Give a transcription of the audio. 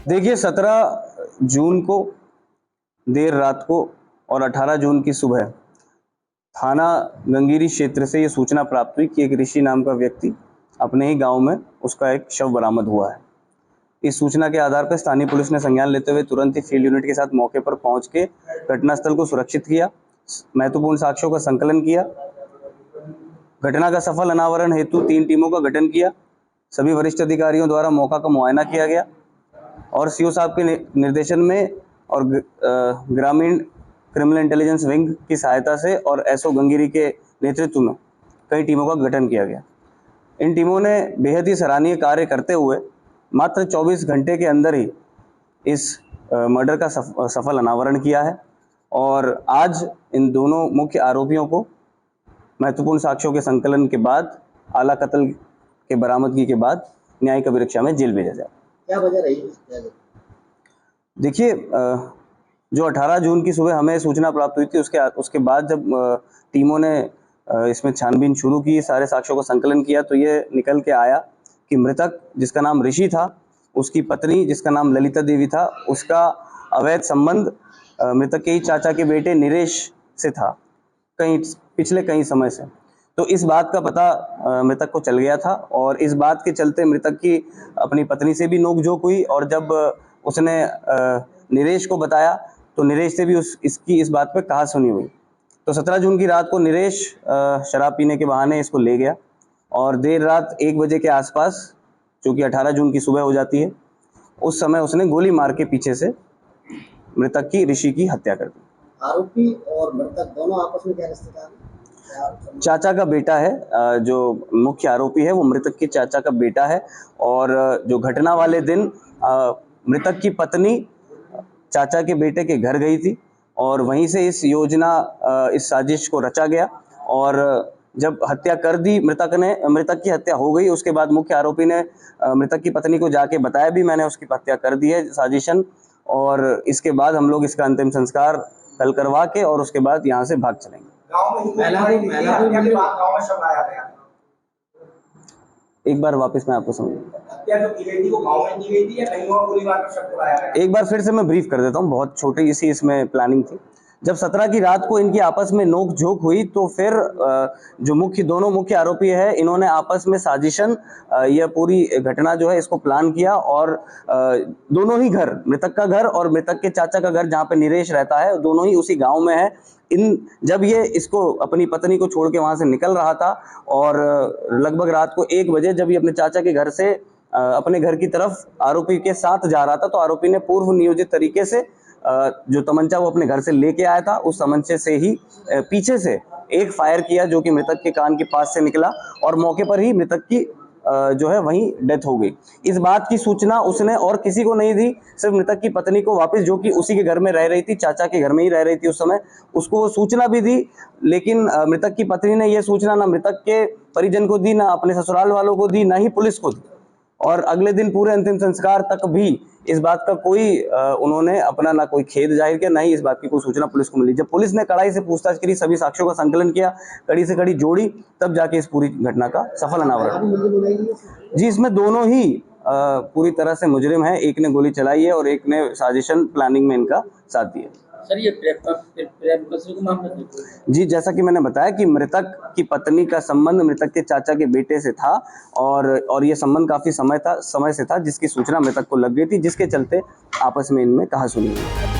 देखिए 17 जून को देर रात को और 18 जून की सुबह थाना गंगीरी क्षेत्र से ये सूचना प्राप्त हुई कि एक ऋषि नाम का व्यक्ति अपने ही गांव में उसका एक शव बरामद हुआ है। इस सूचना के आधार पर स्थानीय पुलिस ने संज्ञान लेते हुए तुरंत ही फील्ड यूनिट के साथ मौके पर पहुंच के घटनास्थल को सुरक्षित किया, महत्वपूर्ण साक्ष्यों का संकलन किया, घटना का सफल अनावरण हेतु 3 टीमों का गठन किया। सभी वरिष्ठ अधिकारियों द्वारा मौका का मुआयना किया गया और सीओ साहब के निर्देशन में और ग्रामीण क्रिमिनल इंटेलिजेंस विंग की सहायता से और एसओ गंगीरी के नेतृत्व में कई टीमों का गठन किया गया। इन टीमों ने बेहद ही सराहनीय कार्य करते हुए मात्र 24 घंटे के अंदर ही इस मर्डर का सफल अनावरण किया है और आज इन दोनों मुख्य आरोपियों को महत्वपूर्ण साक्ष्यों के संकलन के बाद आला कत्ल के बरामदगी के बाद न्यायिक अभिरक्षा में जेल भेजा जाए। क्या वजह रही? देखिए जो 18 जून की सुबह हमें सूचना प्राप्त हुई थी उसके बाद जब टीमों ने इसमें छानबीन शुरू की, सारे साक्ष्यों का संकलन किया, तो ये निकल के आया कि मृतक जिसका नाम ऋषि था, उसकी पत्नी जिसका नाम ललिता देवी था, उसका अवैध संबंध मृतक के ही चाचा के बेटे निरेश से था पिछले कई समय से। तो इस बात का पता मृतक को चल गया था और इस बात के चलते मृतक की अपनी पत्नी से भी नोकझोंक हुई और जब उसने निरेश को बताया तो निरेश से भी इस बात पे कहासुनी हुई। तो 17 जून की रात को निरेश शराब पीने के बहाने इसको ले गया और देर रात 1 बजे के आसपास, जो कि 18 जून की सुबह हो जाती है, उस समय उसने गोली मार के पीछे से मृतक की ऋषि की हत्या कर दी। आरोपी और मृतक दोनों आपस में क्या रिश्तेदार हैं? चाचा का बेटा है, जो मुख्य आरोपी है वो मृतक के चाचा का बेटा है और जो घटना वाले दिन मृतक की पत्नी चाचा के बेटे के घर गई थी और वहीं से इस साजिश को रचा गया और जब हत्या कर दी मृतक की हत्या हो गई, उसके बाद मुख्य आरोपी ने मृतक की पत्नी को जाके बताया भी मैंने उसकी हत्या कर दी है साजिशन, और इसके बाद हम लोग इसका अंतिम संस्कार कल करवा के और उसके बाद यहाँ से भाग चलेंगे। एक बार वापस मैं आपको एक बार फिर से मैं ब्रीफ कर देता हूँ, बहुत छोटी सी इसमें प्लानिंग थी। जब 17 की रात को इनकी आपस में नोक झोंक हुई तो फिर जो दोनों मुख्य आरोपी है, इन्होंने आपस में साजिशन, यह पूरी घटना जो है इसको प्लान किया और दोनों ही घर, मृतक का घर और मृतक के चाचा का घर जहाँ पे निरेश रहता है, दोनों ही उसी गांव में है। जब ये इसको अपनी पत्नी को छोड़ के वहां से निकल रहा था और लगभग रात को 1 बजे जब ये अपने चाचा के घर से अपने घर की तरफ आरोपी के साथ जा रहा था, तो आरोपी ने पूर्व नियोजित तरीके से जो तमंचा वो अपने घर से लेके आया था, उस तमंचे से ही पीछे से एक फायर किया जो कि मृतक के कान के पास से निकला और मौके पर ही मृतक की जो है वहीं डेथ हो गई। इस बात की सूचना उसने और किसी को नहीं दी, सिर्फ मृतक की पत्नी को वापस, जो कि उसी के घर में रह रही थी, चाचा के घर में ही रह रही थी उस समय, उसको वो सूचना भी दी। लेकिन मृतक की पत्नी ने यह सूचना ना मृतक के परिजन को दी, ना अपने ससुराल वालों को दी, ना ही पुलिस को दी और अगले दिन पूरे अंतिम संस्कार तक भी इस बात का कोई उन्होंने अपना ना कोई खेद जाहिर किया, ना ही इस बात की कोई सूचना पुलिस को मिली। जब पुलिस ने कड़ाई से पूछताछ करी, सभी साक्ष्यों का संकलन किया, कड़ी से कड़ी जोड़ी, तब जाके इस पूरी घटना का सफल अनावरण। जी, इसमें दोनों ही पूरी तरह से मुजरिम है, एक ने गोली चलाई है और एक ने साजिशन प्लानिंग में इनका साथ दिया। सर, ये प्रेम का मामला? जी, जैसा कि मैंने बताया कि मृतक की पत्नी का संबंध मृतक के चाचा के बेटे से था और ये संबंध काफी समय से था, जिसकी सूचना मृतक को लग गई थी, जिसके चलते आपस में इनमें कहासुनी हुई।